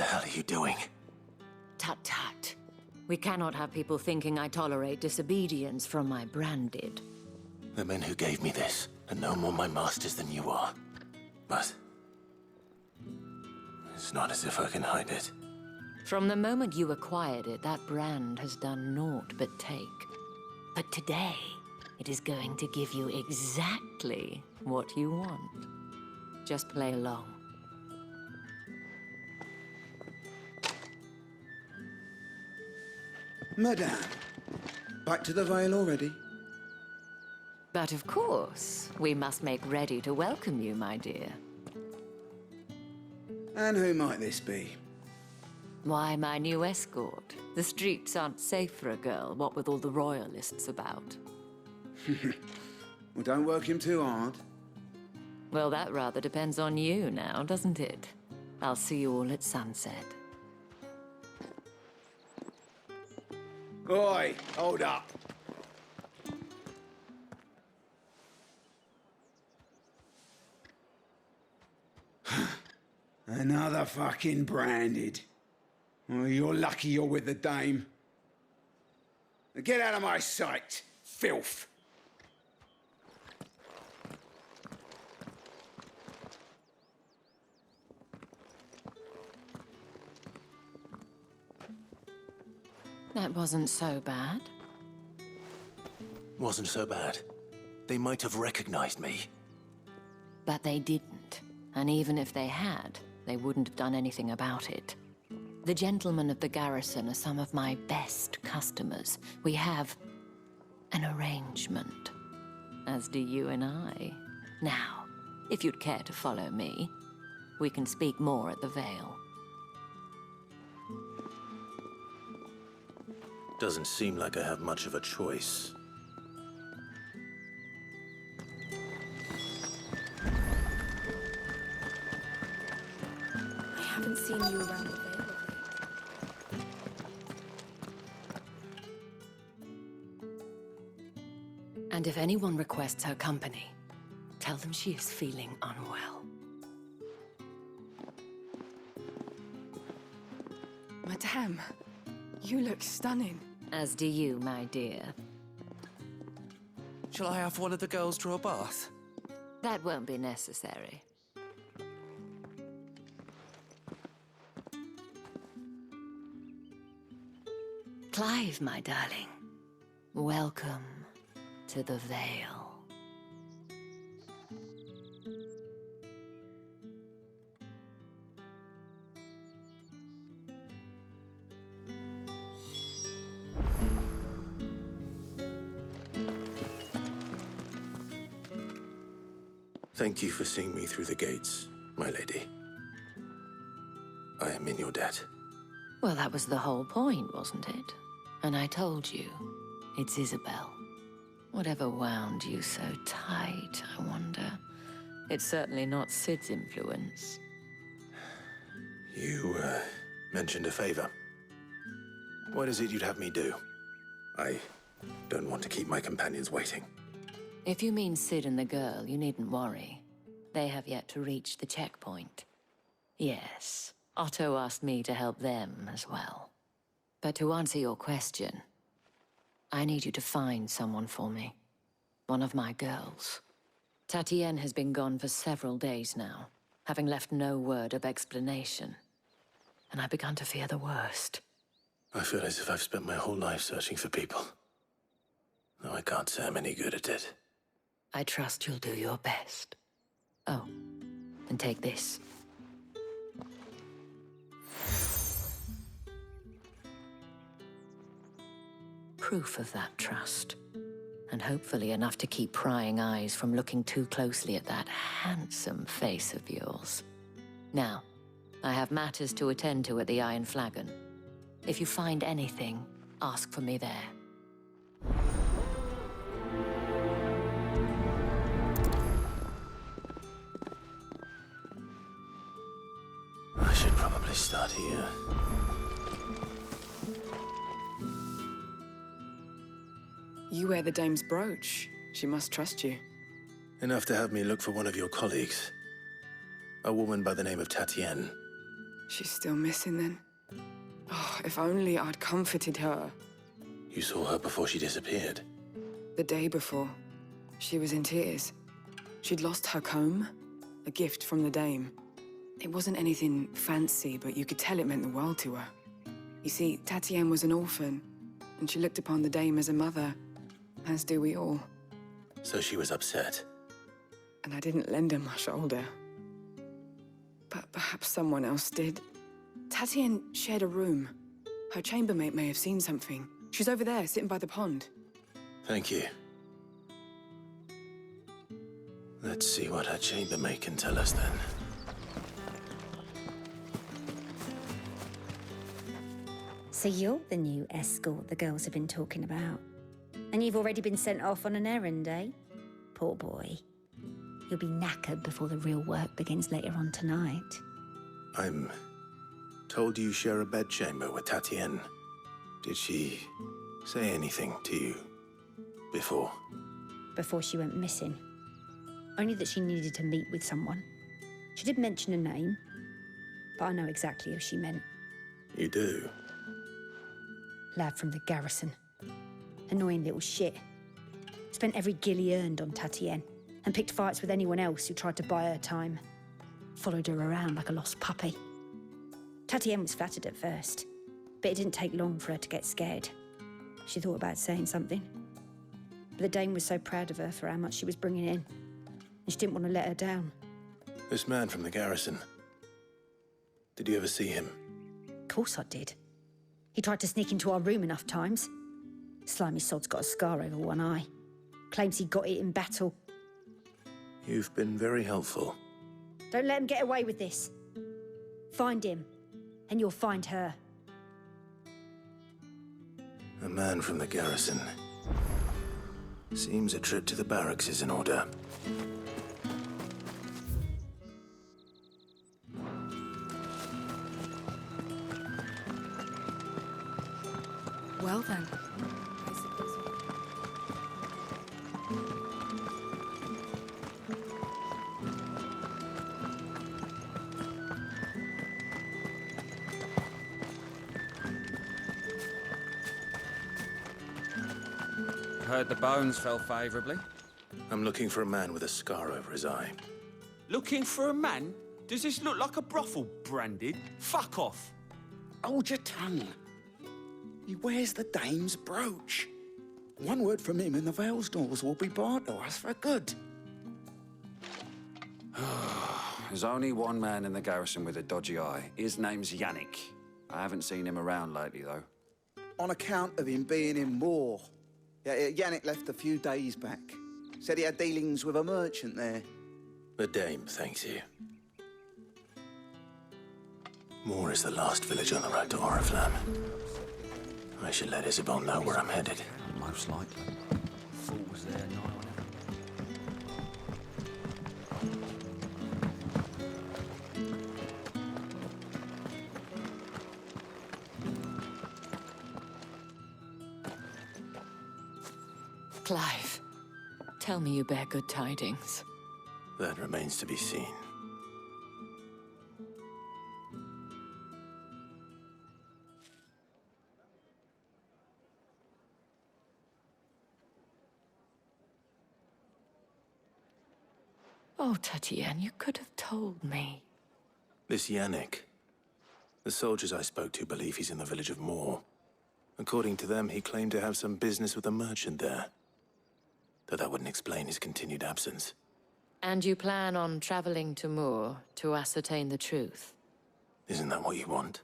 the hell are you doing? Tut-tut. We cannot have people thinking I tolerate disobedience from my branded. The men who gave me this are no more my masters than you are. But it's not as if I can hide it. From the moment you acquired it, that brand has done naught but take. But today, it is going to give you exactly what you want. Just play along. Madame, back to the Vale already? But of course, we must make ready to welcome you, my dear. And who might this be? Why, my new escort. The streets aren't safe for a girl, what with all the royalists about. Well, don't work him too hard. Well, that rather depends on you now, doesn't it? I'll see you all at sunset. Oi, hold up. Another fucking branded. Oh, you're lucky you're with the dame. Get out of my sight, filth. That wasn't so bad. Wasn't so bad. They might have recognized me. But they didn't. And even if they had, they wouldn't have done anything about it. The gentlemen of the garrison are some of my best customers. We have an arrangement, as do you and I. Now, if you'd care to follow me, we can speak more at the Vale. Doesn't seem like I have much of a choice. I haven't seen you around the Vale. And if anyone requests her company, tell them she is feeling unwell. Madame, you look stunning. As do you, my dear. Shall I have one of the girls draw a bath? That won't be necessary. Clive, my darling. Welcome to the Vale. Thank you for seeing me through the gates, my lady. I am in your debt. Well, that was the whole point, wasn't it? And I told you, it's Isabel. Whatever wound you so tight, I wonder. It's certainly not Sid's influence. You, mentioned a favor. What is it you'd have me do? I don't want to keep my companions waiting. If you mean Sid and the girl, you needn't worry. They have yet to reach the checkpoint. Yes, Otto asked me to help them as well. But to answer your question, I need you to find someone for me. One of my girls. Tatienne has been gone for several days now, having left no word of explanation. And I've begun to fear the worst. I feel as if I've spent my whole life searching for people. Though I can't say I'm any good at it. I trust you'll do your best. Oh, and take this. Proof of that trust. And hopefully enough to keep prying eyes from looking too closely at that handsome face of yours. Now, I have matters to attend to at the Iron Flagon. If you find anything, ask for me there. I should probably start here. You wear the dame's brooch. She must trust you. Enough to have me look for one of your colleagues. A woman by the name of Tatienne. She's still missing then. Oh, if only I'd comforted her. You saw her before she disappeared. The day before, she was in tears. She'd lost her comb, a gift from the Dame. It wasn't anything fancy, but you could tell it meant the world to her. You see, Tatienne was an orphan, and she looked upon the Dame as a mother, as do we all. So she was upset. And I didn't lend her my shoulder. But perhaps someone else did. Tatienne shared a room. Her chambermaid may have seen something. She's over there, sitting by the pond. Thank you. Let's see what her chambermaid can tell us then. So you're the new escort the girls have been talking about. And you've already been sent off on an errand, eh? Poor boy. You'll be knackered before the real work begins later on tonight. I'm told you share a bedchamber with Tatienne. Did she say anything to you before? Before she went missing. Only that she needed to meet with someone. She did mention a name, but I know exactly who she meant. You do? Lad from the garrison. Annoying little shit. Spent every guil he earned on Tatienne, and picked fights with anyone else who tried to buy her time. Followed her around like a lost puppy. Tatienne was flattered at first, but it didn't take long for her to get scared. She thought about saying something. But the Dame was so proud of her for how much she was bringing in, and she didn't want to let her down. This man from the garrison. Did you ever see him? Of course I did. He tried to sneak into our room enough times. Slimy sod's got a scar over one eye. Claims he got it in battle. You've been very helpful. Don't let him get away with this. Find him, and you'll find her. A man from the garrison. Seems a trip to the barracks is in order. Well then. Heard the bones fell favourably. I'm looking for a man with a scar over his eye. Looking for a man? Does this look like a brothel, Branded? Fuck off. Hold your tongue. He wears the Dame's brooch. One word from him and the Vale's doors will be barred to us for good. There's only one man in the garrison with a dodgy eye. His name's Yannick. I haven't seen him around lately, though. On account of him being in war. Yeah, Yannick left a few days back. Said he had dealings with a merchant there. The Dame thanks you. Moor is the last village on the road to Oriflamme. I should let Isabel know where I'm headed. Most likely. Fool was there, no one Clive, tell me you bear good tidings. That remains to be seen. Oh, Tatienne, you could have told me. This Yannick. The soldiers I spoke to believe he's in the village of Moor. According to them, he claimed to have some business with a merchant there. Though that wouldn't explain his continued absence. And you plan on traveling to Moor to ascertain the truth? Isn't that what you want?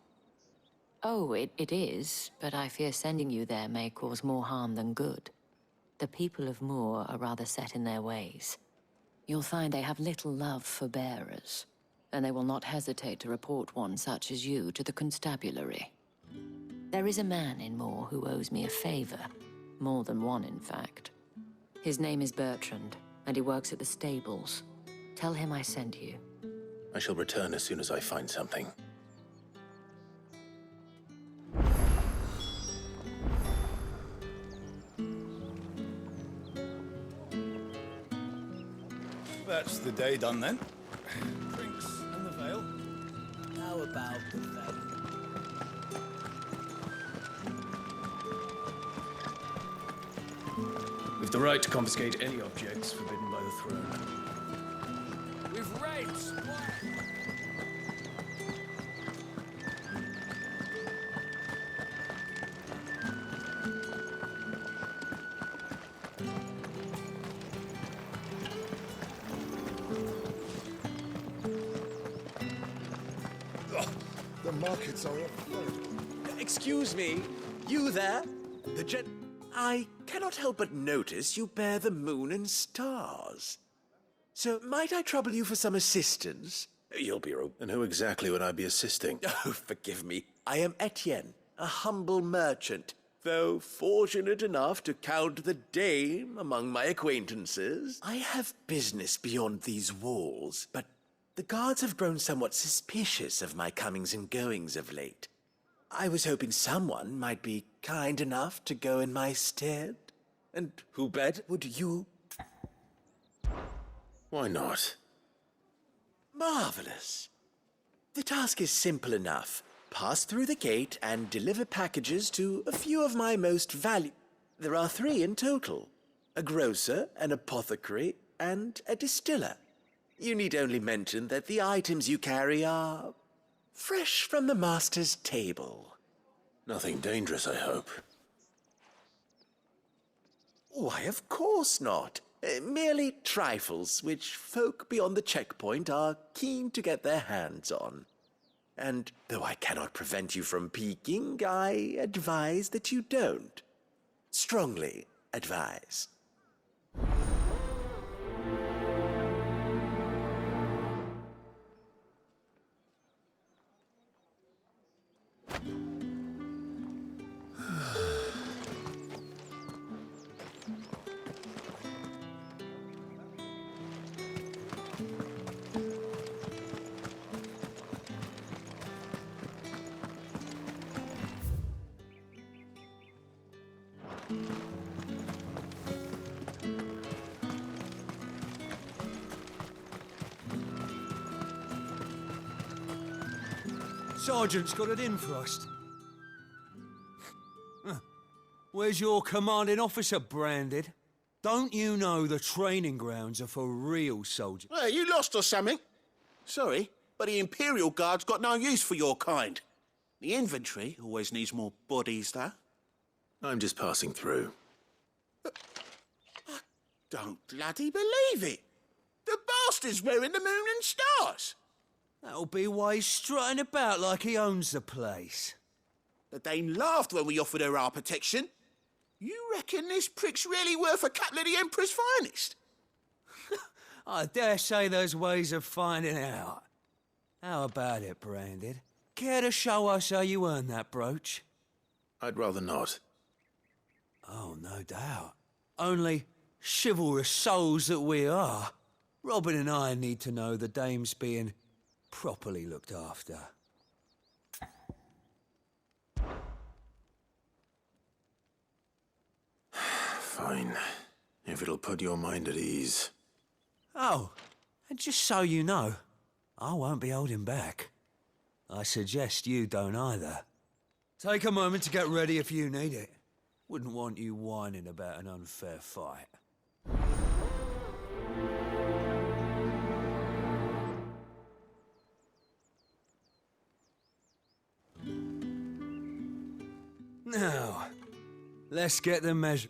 Oh, it is, but I fear sending you there may cause more harm than good. The people of Moor are rather set in their ways. You'll find they have little love for bearers, and they will not hesitate to report one such as you to the constabulary. There is a man in Moor who owes me a favor. More than one, in fact. His name is Bertrand, and he works at the stables. Tell him I sent you. I shall return as soon as I find something. That's the day done then. Drinks and the veil. Now How about the fact? We've the right to confiscate any objects forbidden by the throne. With rapes! The markets are afloat. Excuse me, you there? I cannot help but notice you bear the moon and stars. So might I trouble you for some assistance? You'll be... And who exactly would I be assisting? Oh, forgive me. I am Etienne, a humble merchant. Though fortunate enough to count the dame among my acquaintances, I have business beyond these walls, but the guards have grown somewhat suspicious of my comings and goings of late. I was hoping someone might be kind enough to go in my stead. And who better would you? Why not? Marvelous. The task is simple enough. Pass through the gate and deliver packages to a few of my most valuable... There are 3 in total. A grocer, an apothecary, and a distiller. You need only mention that the items you carry are fresh from the master's table. Nothing dangerous, I hope. Why, of course not. Merely trifles which folk beyond the checkpoint are keen to get their hands on. And though I cannot prevent you from peeking, I advise that you don't. Strongly advise. Sergeant's got it in for us. Where's your commanding officer, Branded? Don't you know the training grounds are for real soldiers? Hey, you lost or something? Sorry, but the Imperial Guard's got no use for your kind. The infantry always needs more bodies, though. I'm just passing through. I don't bloody believe it. The bastard's wearing the moon and stars. That'll be why he's strutting about like he owns the place. The Dane laughed when we offered her our protection. You reckon this prick's really worth a couple of the Emperor's finest? I dare say there's ways of finding out. How about it, Branded? Care to show us how you earned that brooch? I'd rather not. Oh, no doubt. Only chivalrous souls that we are, Robin and I need to know the dame's being properly looked after. Fine. If it'll put your mind at ease. Oh, and just so you know, I won't be holding back. I suggest you don't either. Take a moment to get ready if you need it. Wouldn't want you whining about an unfair fight. Now, let's get the measure.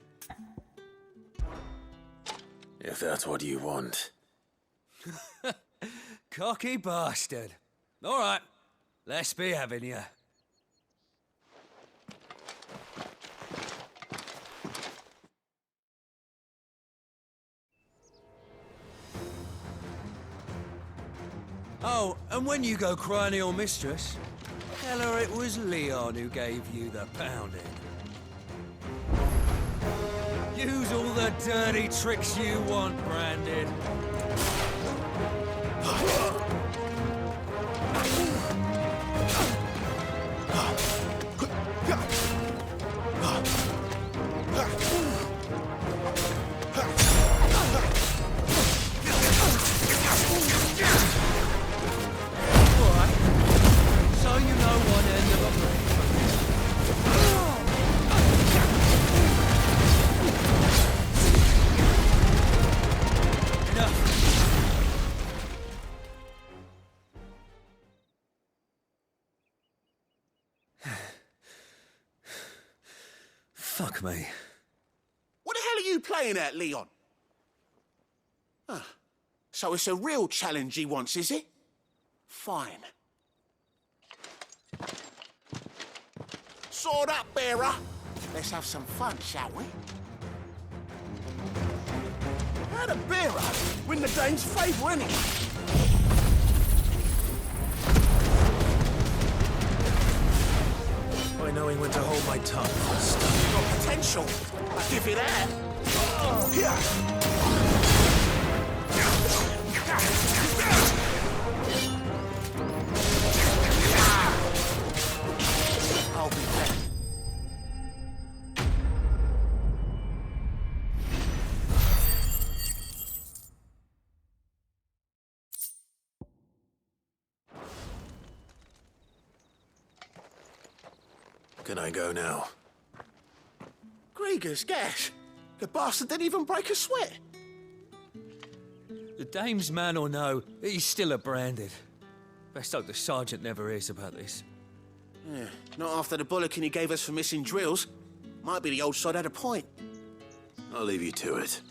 If that's what you want. Cocky bastard. All right, let's be having you. Oh, and when you go crying to your mistress, tell her it was Leon who gave you the pounding. Use all the dirty tricks you want, Branded. me. What the hell are you playing at, Leon? Ah, so it's a real challenge he wants, is it? Fine. Sword up, bearer. Let's have some fun, shall we? How'd a bearer win the dame's favour anyway? By knowing when to hold my tongue first. Got potential. I'll give you that. I'll be back. Can I go now? Grieger's gas. The bastard didn't even break a sweat. The dame's man or no, he's still a branded. Best hope the sergeant never hears about this. Yeah, not after the bollocking he gave us for missing drills. Might be the old sod had a point. I'll leave you to it.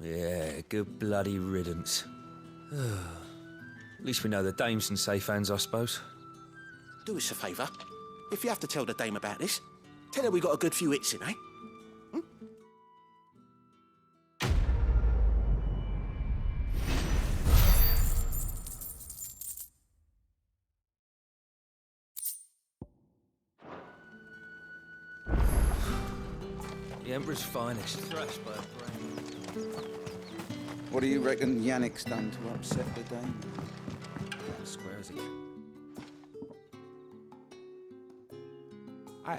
Yeah, good bloody riddance. At least we know the dame's in safe hands, I suppose. Do us a favour. If you have to tell the dame about this, tell her we got a good few hits in, eh? The Emperor's finest, thrashed by a brain. What do you reckon Yannick's done to upset the dame? Square as he can.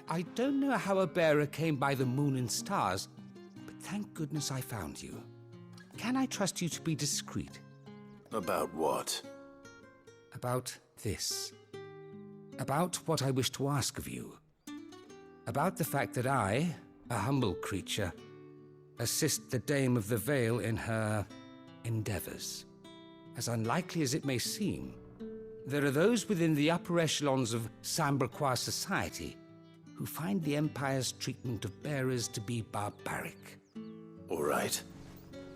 I don't know how a bearer came by the moon and stars, but thank goodness I found you. Can I trust you to be discreet? About what? About this. About what I wish to ask of you. About the fact that I, a humble creature, assist the Dame of the Vale in her endeavors. As unlikely as it may seem, there are those within the upper echelons of Samberquois society who find the Empire's treatment of bearers to be barbaric. All right.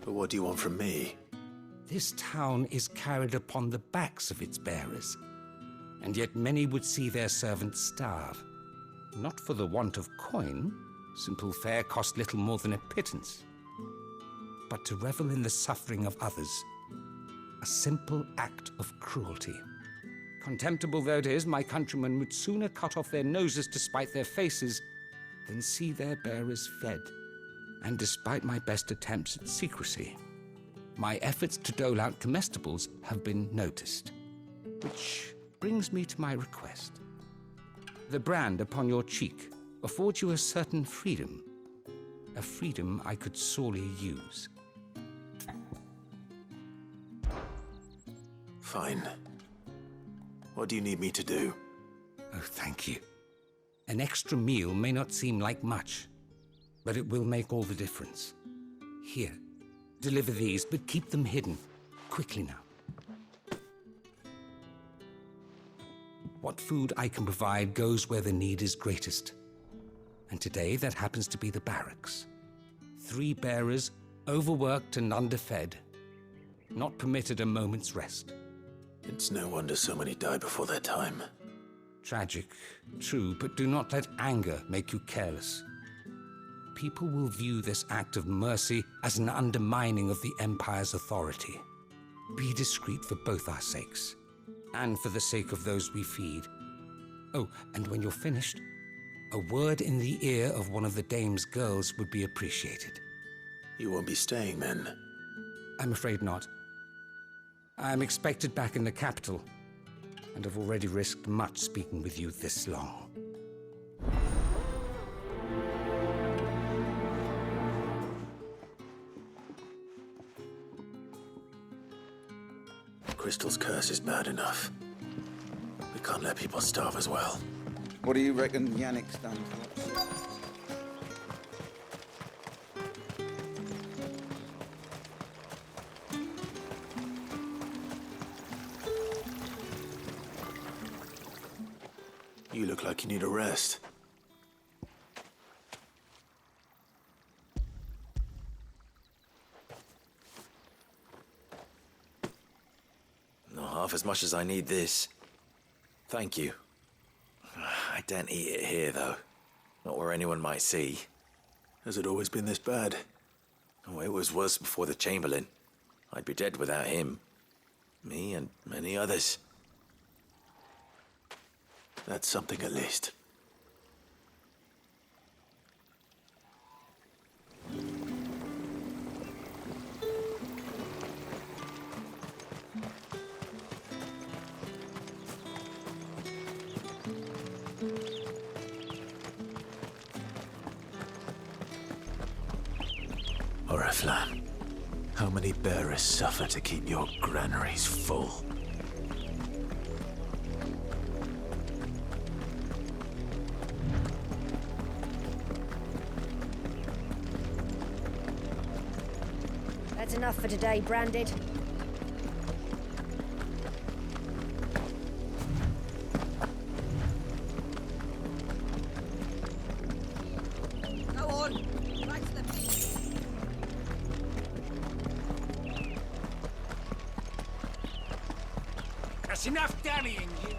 But what do you want from me? This town is carried upon the backs of its bearers, and yet many would see their servants starve. Not for the want of coin, simple fare cost little more than a pittance, but to revel in the suffering of others, a simple act of cruelty. Contemptible though it is, my countrymen would sooner cut off their noses to spite their faces than see their bearers fed. And despite my best attempts at secrecy, my efforts to dole out comestibles have been noticed. Which brings me to my request. The brand upon your cheek affords you a certain freedom, a freedom I could sorely use. Fine. What do you need me to do? Oh, thank you. An extra meal may not seem like much, but it will make all the difference. Here, deliver these, but keep them hidden. Quickly now. What food I can provide goes where the need is greatest. And today, that happens to be the barracks. 3 bearers, overworked and underfed, not permitted a moment's rest. It's no wonder so many die before their time. Tragic, true, but do not let anger make you careless. People will view this act of mercy as an undermining of the Empire's authority. Be discreet for both our sakes, and for the sake of those we feed. Oh, and when you're finished, a word in the ear of one of the Dame's girls would be appreciated. You won't be staying then? I'm afraid not. I'm expected back in the capital, and have already risked much speaking with you this long. Crystal's curse is bad enough. We can't let people starve as well. What do you reckon Yannick's done to us? You look like you need a rest. half as much as I need this. Thank you. I daren't eat it here, though. Not where anyone might see. Has it always been this bad? Oh, it was worse before the Chamberlain. I'd be dead without him. Me and many others. That's something at least. Oriflamme, how many bearers suffer to keep your granaries full? That's enough for today, Branded. Go on, right to the That's enough dallying, you.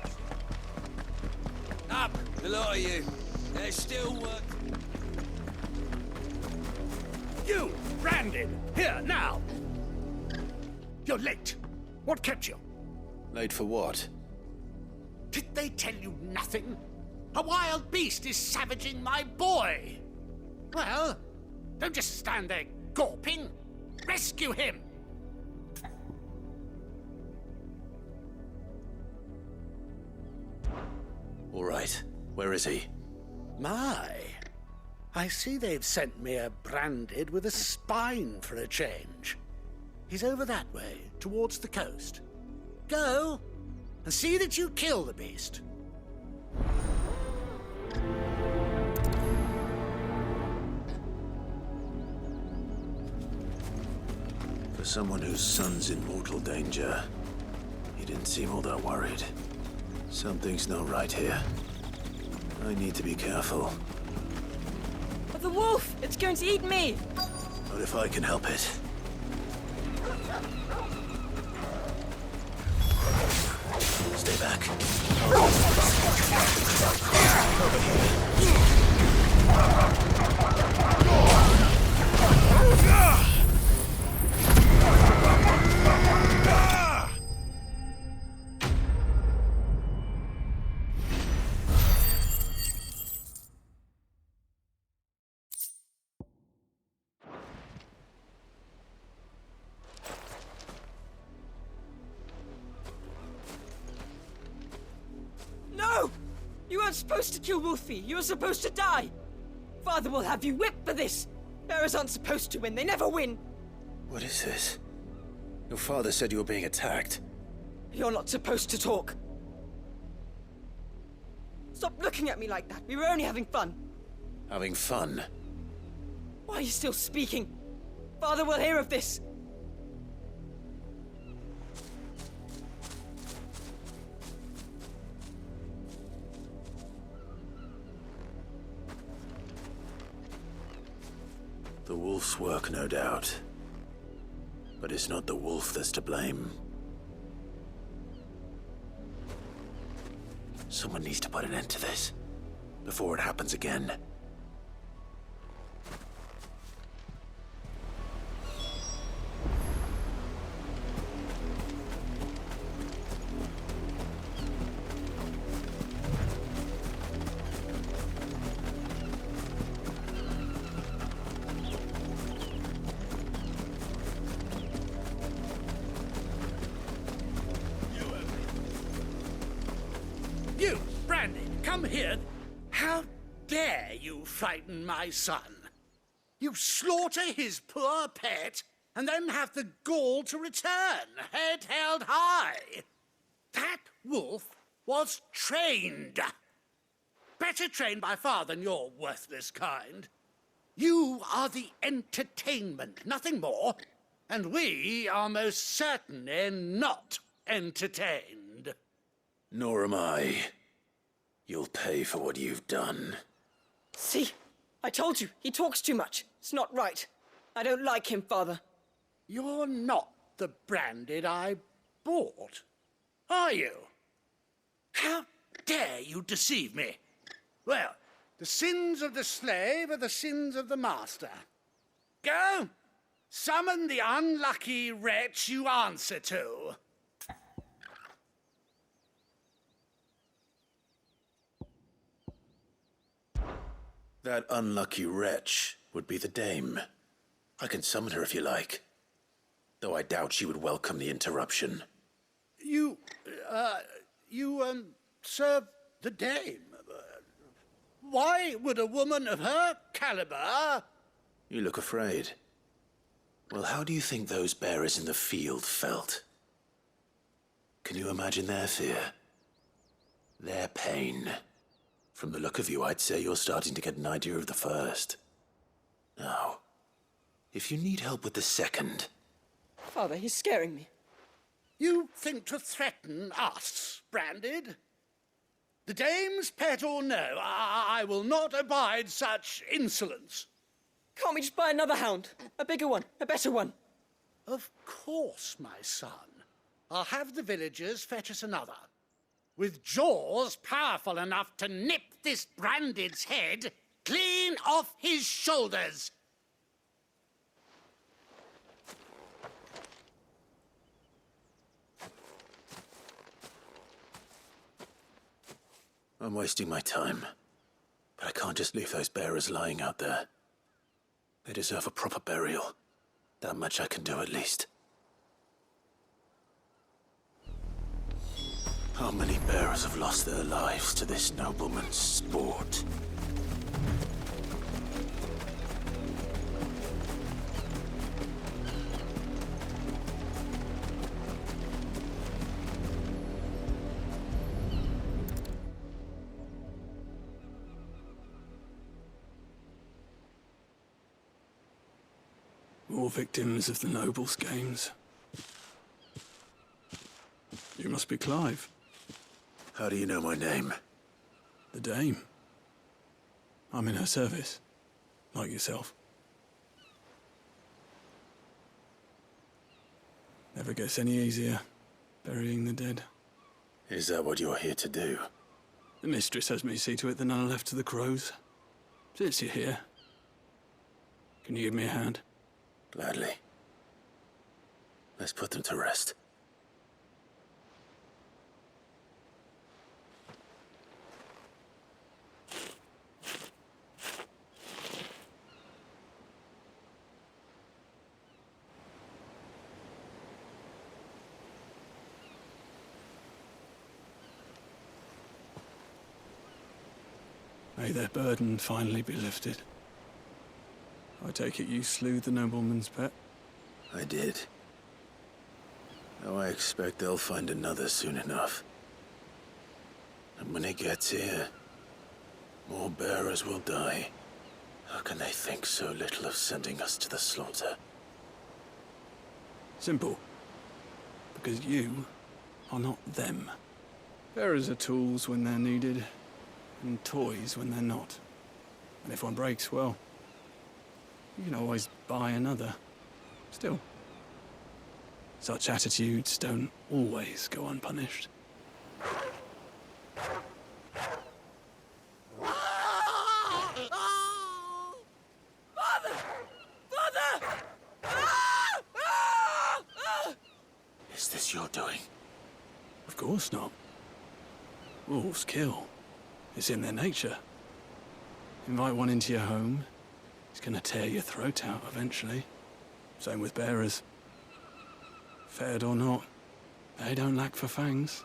Up, the lot of you. There's still work. You, Branded, here, now! You're late. What kept you? Late for what? Did they tell you nothing? A wild beast is savaging my boy! Well, don't just stand there gawping. Rescue him! All right. Where is he? My, I see they've sent me a Branded with a spine for a change. He's over that way, towards the coast. Go, and see that you kill the beast. For someone whose son's in mortal danger, he didn't seem all that worried. Something's not right here. I need to be careful. But the wolf! It's going to eat me! Not if I can help it. Stay back. Over here. No! You weren't supposed to kill Wolfie. You were supposed to die. Father will have you whipped for this. Bearers aren't supposed to win. They never win. What is this? Your father said you were being attacked. You're not supposed to talk. Stop looking at me like that. We were only having fun. Having fun? Why are you still speaking? Father will hear of this. The wolf's work, no doubt. But it's not the wolf that's to blame. Someone needs to put an end to this, before it happens again. You, Branded, come here. How dare you frighten my son? You slaughter his poor pet, and then have the gall to return, head held high. That wolf was trained. Better trained by far than your worthless kind. You are the entertainment, nothing more. And we are most certainly not entertained. Nor am I. You'll pay for what you've done. See? I told you. He talks too much. It's not right. I don't like him, Father. You're not the Branded I bought. Are you? How dare you deceive me? Well, the sins of the slave are the sins of the master. Go, summon the unlucky wretch you answer to. That unlucky wretch would be the dame. I can summon her if you like, though I doubt she would welcome the interruption. You serve the dame. Why would a woman of her caliber... You look afraid. Well, how do you think those bearers in the field felt? Can you imagine their fear? Their pain? From the look of you, I'd say you're starting to get an idea of the first. Now, if you need help with the second... Father, he's scaring me. You think to threaten us, Branded? The dame's pet or no, I will not abide such insolence. Can't we just buy another hound? A bigger one, a better one. Of course, my son. I'll have the villagers fetch us another. With jaws powerful enough to nip this Branded's head clean off his shoulders. I'm wasting my time. But I can't just leave those bearers lying out there. They deserve a proper burial. That much I can do at least. How many bearers have lost their lives to this nobleman's sport? More victims of the nobles' games. You must be Clive. How do you know my name? The Dame. I'm in her service, like yourself. Never gets any easier, burying the dead. Is that what you're here to do? The mistress has me see to it that none are left to the crows. Since you're here, can you give me a hand? Gladly. Let's put them to rest. May their burden finally be lifted. I take it you slew the nobleman's pet? I did. Now I expect they'll find another soon enough. And when it gets here, more bearers will die. How can they think so little of sending us to the slaughter? Simple. Because you are not them. Bearers are tools when they're needed, and toys when they're not. And if one breaks, well, you can always buy another. Still, such attitudes don't always go unpunished. Father! Father! Is this your doing? Of course not. Wolves kill. It's in their nature. Invite one into your home, he's gonna tear your throat out eventually. Same with bearers. Fed or not, they don't lack for fangs.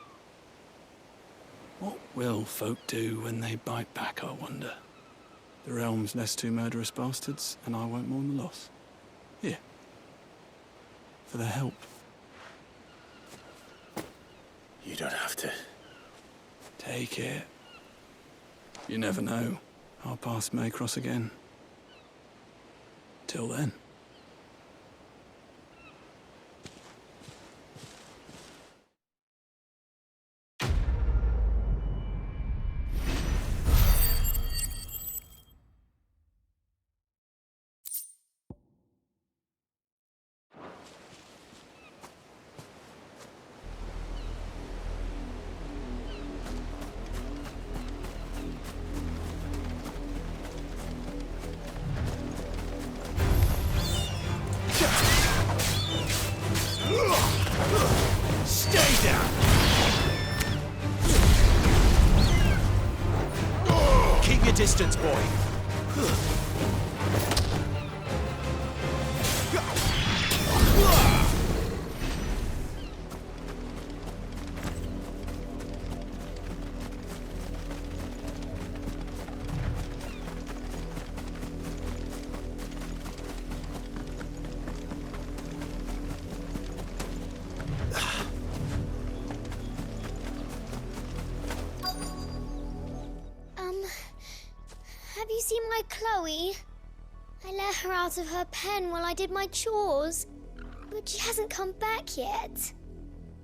What will folk do when they bite back, I wonder? The realm's less two murderous bastards, and I won't mourn the loss. Here. For their help. You don't have to. Take it. You never know. Our paths may cross again. Till then. distance, boy. Have you seen my Chloe? I let her out of her pen while I did my chores, but she hasn't come back yet.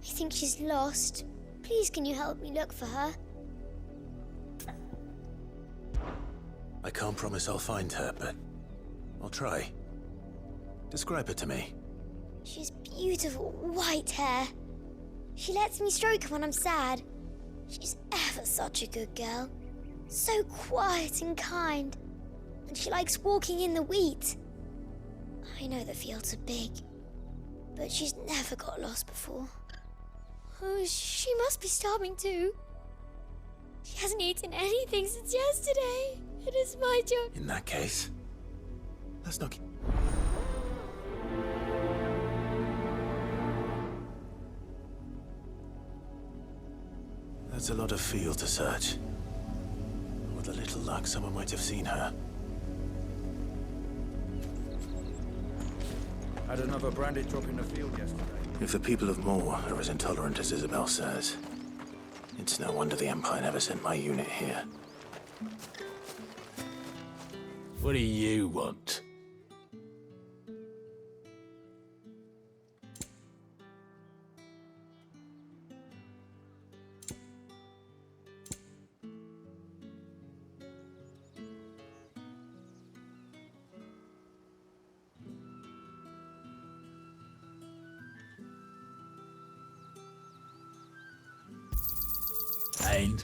I think she's lost. Please, can you help me look for her? I can't promise I'll find her, but I'll try. Describe her to me. She's beautiful white hair. She lets me stroke her when I'm sad. She's ever such a good girl. So quiet and kind. And she likes walking in the wheat. I know the fields are big, but she's never got lost before. Oh, she must be starving too. She hasn't eaten anything since yesterday. It is my job. In that case, let's not... That's a lot of field to search. With a little luck, someone might have seen her. Had another branded drop in the field yesterday. If the people of Moor are as intolerant as Isabel says, it's no wonder the Empire never sent my unit here. What do you want? And?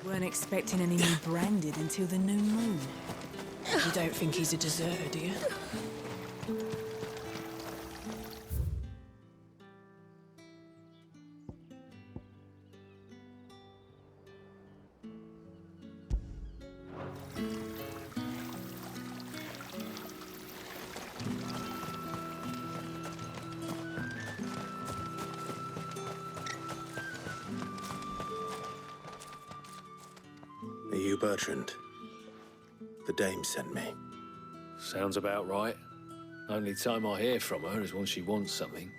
Weren't expecting any new branded until the new moon. You don't think he's a deserter, do you? Are you Bertrand? The dame sent me. Sounds about right. Only time I hear from her is when she wants something.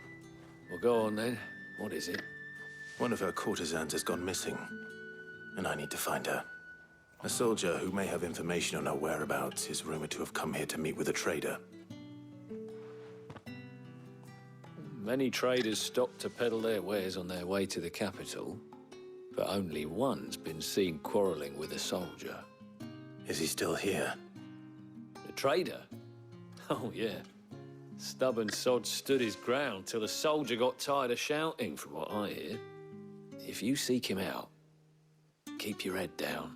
Well, go on then. What is it? One of her courtesans has gone missing, and I need to find her. A soldier who may have information on her whereabouts is rumored to have come here to meet with a trader. Many traders stop to peddle their wares on their way to the capital, but only one's been seen quarreling with a soldier. Is he still here? The trader? Oh, yeah. Stubborn sod stood his ground till the soldier got tired of shouting, from what I hear. If you seek him out, keep your head down.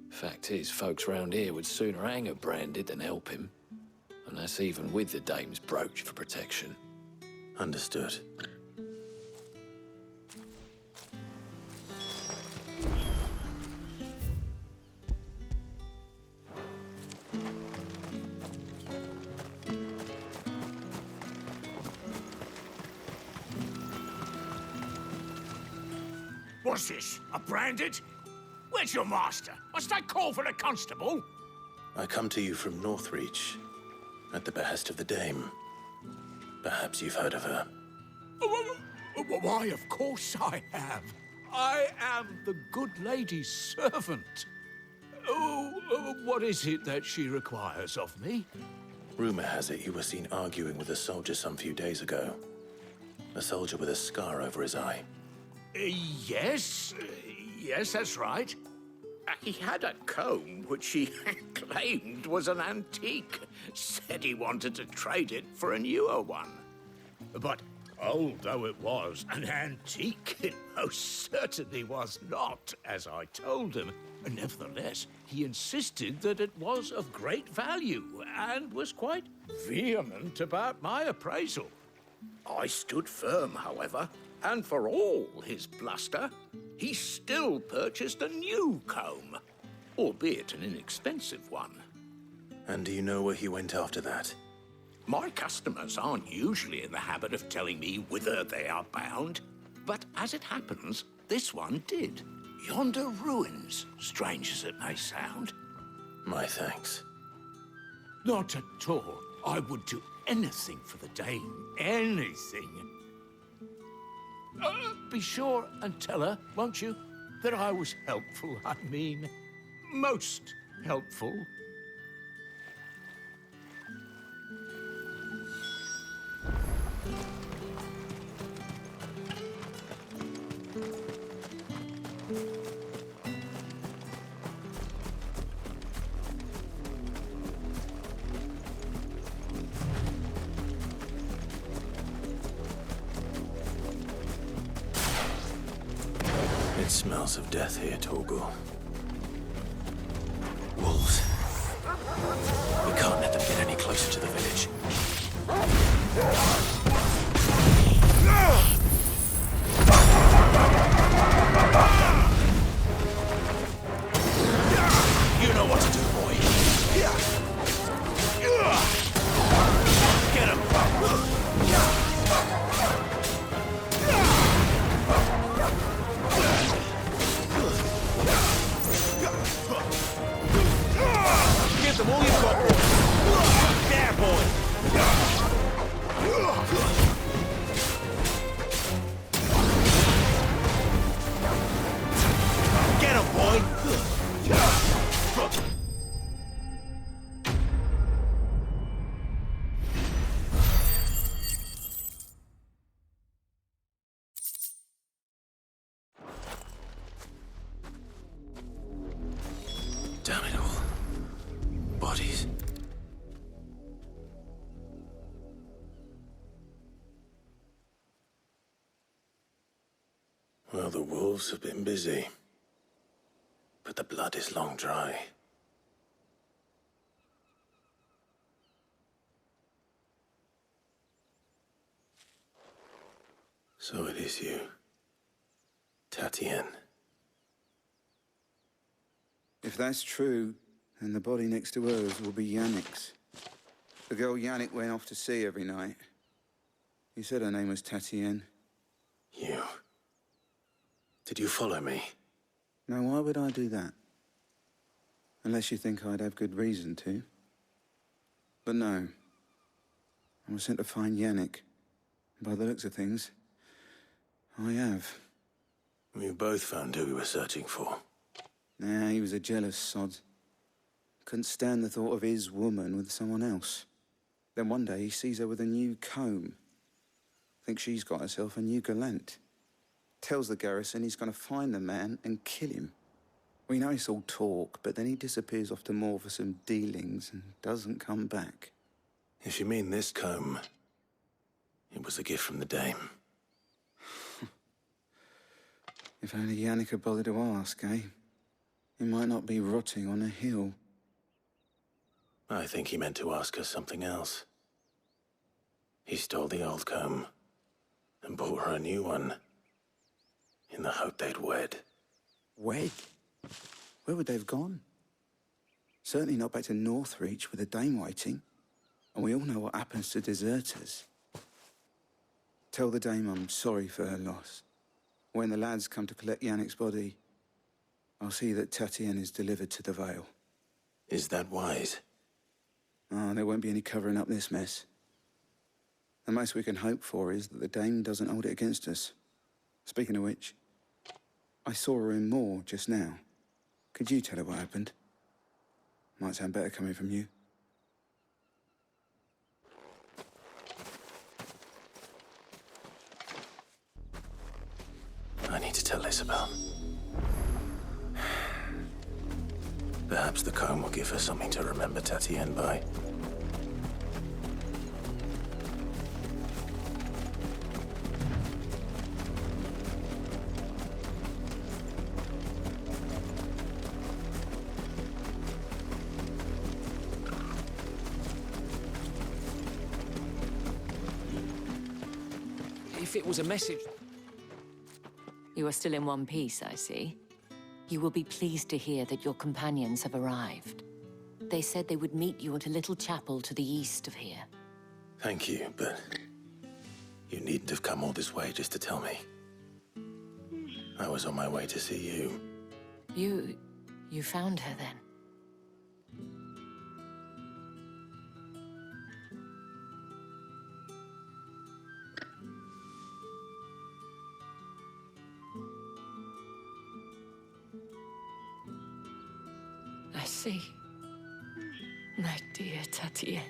Fact is, folks round here would sooner hang a branded than help him. And that's even with the dame's brooch for protection. Understood. What's this? A branded? Where's your master? Must I call for a constable? I come to you from Northreach, at the behest of the dame. Perhaps you've heard of her. Why, of course I have. I am the good lady's servant. What is it that she requires of me? Rumor has it you were seen arguing with a soldier some few days ago. A soldier with a scar over his eye. Yes, that's right. He had a comb which he claimed was an antique. Said he wanted to trade it for a newer one. But old though it was, an antique it most certainly was not, as I told him. Nevertheless, he insisted that it was of great value and was quite vehement about my appraisal. I stood firm, however, and for all his bluster, he still purchased a new comb, albeit an inexpensive one. And do you know where he went after that? My customers aren't usually in the habit of telling me whither they are bound, but as it happens, this one did. Yonder ruins, strange as it may sound. My thanks. Not at all. I would do anything for the dame. Anything. Be sure and tell her, won't you, that I was helpful. I mean, most helpful. It smells of death here, Torgal. Wolves. We can't let them get any closer to the village. You know what to do, boy. Get him. Give them all you've got, boy. There, boy. Get him, boy. Damn it all. Bodies. Well, the wolves have been busy. But the blood is long dry. So it is you, Tatienne. If that's true, then the body next to hers will be Yannick's. The girl Yannick went off to sea every night. He said her name was Tatienne. You. Did you follow me? Now, why would I do that? Unless you think I'd have good reason to. But no. I was sent to find Yannick. By the looks of things, I have. We both found who we were searching for. Nah, he was a jealous sod. Couldn't stand the thought of his woman with someone else. Then one day he sees her with a new comb. Thinks she's got herself a new gallant. Tells the garrison he's going to find the man and kill him. We know it's all talk, but then he disappears off to Moor for some dealings and doesn't come back. If you mean this comb, it was a gift from the dame. If only Yannick had bothered to ask, eh? He might not be rotting on a hill. I think he meant to ask her something else. He stole the old comb and bought her a new one in the hope they'd wed. Wed? Where would they have gone? Certainly not back to Northreach with a dame waiting. And we all know what happens to deserters. Tell the dame I'm sorry for her loss. When the lads come to collect Yannick's body, I'll see that Tatienne is delivered to the Vale. Is that wise? Oh, there won't be any covering up this mess. The most we can hope for is that the dame doesn't hold it against us. Speaking of which, I saw her in Moor just now. Could you tell her what happened? Might sound better coming from you. I need to tell Isabel. Perhaps the comb will give her something to remember Tatienne by. If it was a message... You are still in one piece, I see. You will be pleased to hear that your companions have arrived. They said they would meet you at a little chapel to the east of here. Thank you, but you needn't have come all this way just to tell me. I was on my way to see you. You found her then? I see. My dear Tatienne.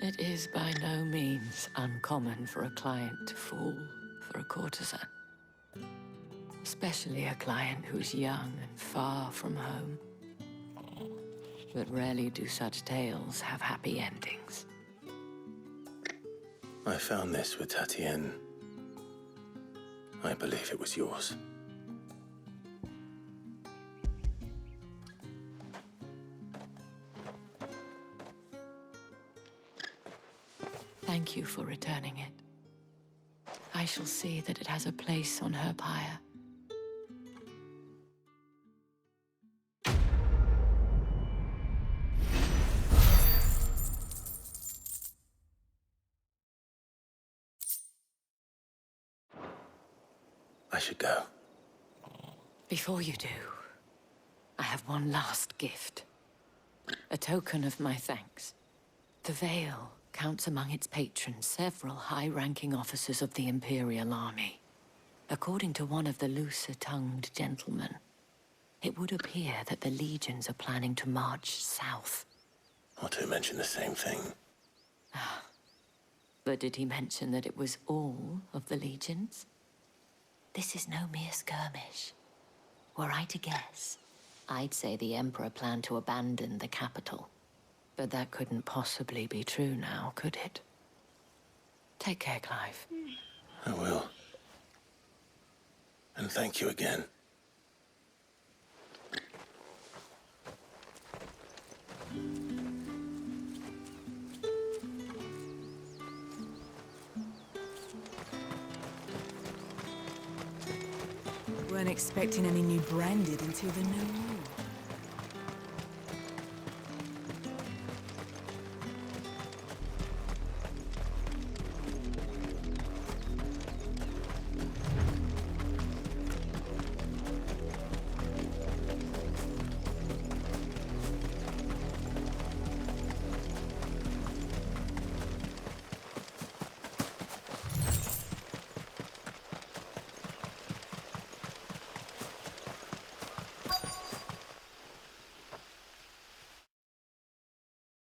It is by no means uncommon for a client to fall for a courtesan. Especially a client who's young and far from home. But rarely do such tales have happy endings. I found this with Tatienne. I believe it was yours. Thank you for returning it. I shall see that it has a place on her pyre. I should go. Before you do, I have one last gift. A token of my thanks. The Vale counts among its patrons several high-ranking officers of the Imperial Army. According to one of the looser-tongued gentlemen, it would appear that the legions are planning to march south. Otto mentioned the same thing. But did he mention that it was all of the legions? This is no mere skirmish. Were I to guess, I'd say the Emperor planned to abandon the capital. But that couldn't possibly be true now, could it? Take care, Clive. I will. And thank you again. Weren't expecting any new branded until the new war.